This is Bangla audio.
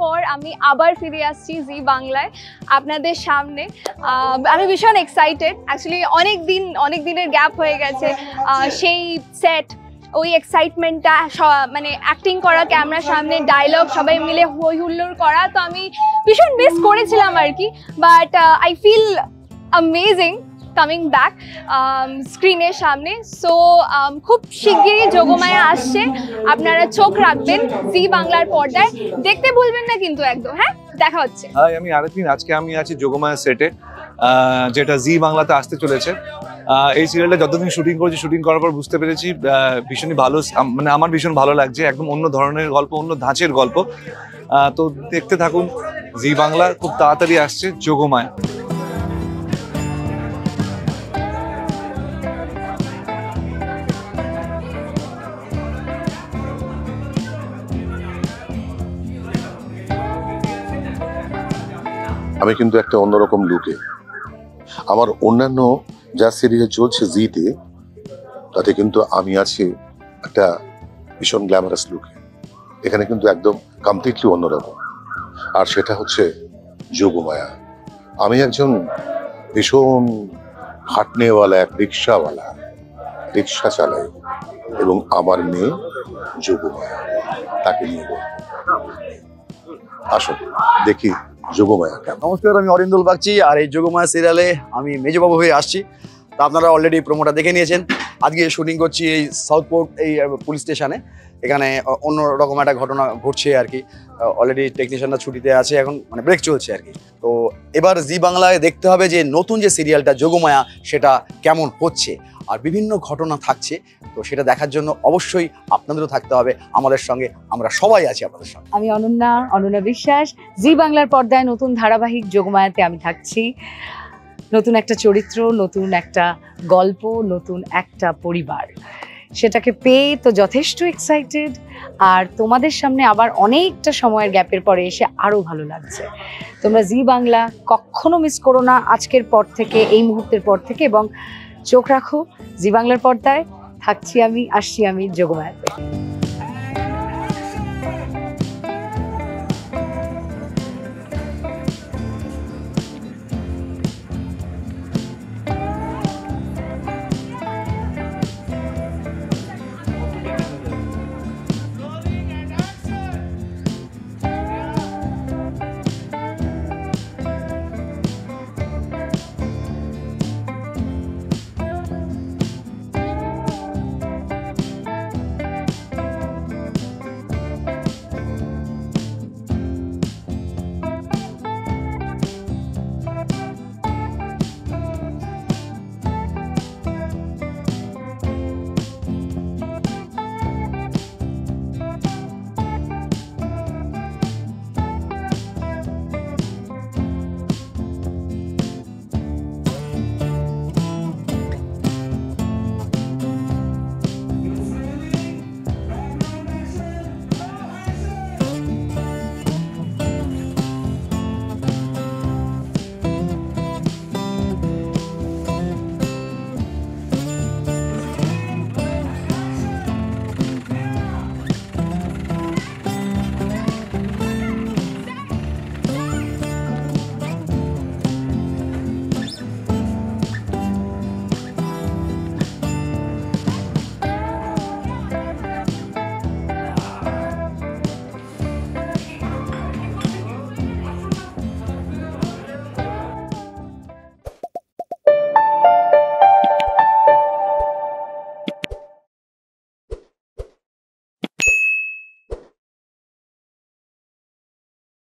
পর আমি আবার ফিরে আসছি জি বাংলায় আপনাদের সামনে। আমি ভীষণ এক্সাইটেড, অ্যাকচুয়ালি অনেক দিনের গ্যাপ হয়ে গেছে। সেই সেট, ওই এক্সাইটমেন্টটা, মানে অ্যাক্টিং করা, ক্যামেরার সামনে ডায়লগ, সবাই মিলে হই হুল্লোড় করা, তো আমি ভীষণ মিস করেছিলাম আর কি। But I feel amazing coming back স্ক্রিনের সামনে। সো খুব শিগগিরই যোগমায়া আসছে, আপনারা চোখ রাখবেন জি বাংলার পর্দায়, দেখতে ভুলবেন না কিন্তু একদম। হ্যাঁ, দেখা হচ্ছে। আমি আরেকদিন, আজকে আমি আছি যোগমায়া সেটে, যেটা জি বাংলাতে আসতে চলেছে। এই সিরিয়ালটা যতদিন শুটিং করেছি, শুটিং করার পর বুঝতে পেরেছি ভীষণই ভালো, মানে আমার ভীষণ ভালো লাগছে। একদম অন্য ধরনের গল্প, অন্য ধাঁচের গল্প। তো দেখতে থাকুন জি বাংলা, খুব তাড়াতাড়ি আসছে যোগমায়া। আমি কিন্তু একটা অন্যরকম লুকে, আমার অন্যান্য যা সিরিয়াল চলছে জিতে, তাতে কিন্তু আমি আছি একটা ভীষণ গ্ল্যামারাস লুকে। এখানে কিন্তু একদম কমপ্লিটলি অন্যরকম, আর সেটা হচ্ছে যোগমায়া। আমি একজন ভীষণ খাটনেওয়ালা এক রিক্সাওয়ালা, রিক্সা চালাই, এবং আমার মেয়ে যোগমায়া, তাকে নিয়ে গল্প। আসুন দেখি যোগমায়া কেমন। নমস্কার, আমি অরিন্দল বাগচি, আর এই যোগমায়া সিরিয়ালে আমি মেজবাবু হয়ে আসছি। তা আপনারা অলরেডি প্রোমোটা দেখে নিয়েছেন। আজকে শুটিং করছি এই সাউথপোর্ট, এই পুলিশ স্টেশনে। এখানে অন্য রকম একটা ঘটনা ঘটছে আর কি। অলরেডি টেকনিশিয়ানরা ছুটিতে আছে, এখন মানে ব্রেক চলছে আর কি। তো এবার জি বাংলায় দেখতে হবে যে নতুন যে সিরিয়ালটা যোগমায়া, সেটা কেমন হচ্ছে, আর বিভিন্ন ঘটনা থাকছে। তো সেটা দেখার জন্য অবশ্যই আপনাদেরও থাকতে হবে আমাদের সঙ্গে। আমরা সবাই আছি আপনাদের সঙ্গে। আমি অনন্যা বিশ্বাস। জি বাংলার পর্দায় নতুন ধারাবাহিক যোগমায়াতে আমি থাকছি। নতুন একটা চরিত্র, নতুন একটা গল্প, নতুন একটা পরিবার, সেটাকে পেয়ে তো যথেষ্ট এক্সাইটেড। আর তোমাদের সামনে আবার অনেকটা সময়ের গ্যাপের পরে এসে আরও ভালো লাগছে। তোমরা জি বাংলা কখনো মিস করো না, আজকের পর থেকে, এই মুহূর্তের পর থেকে, এবং চোখ রাখো জি বাংলার পর্দায়। আসছি আমি যোগমায়াতে।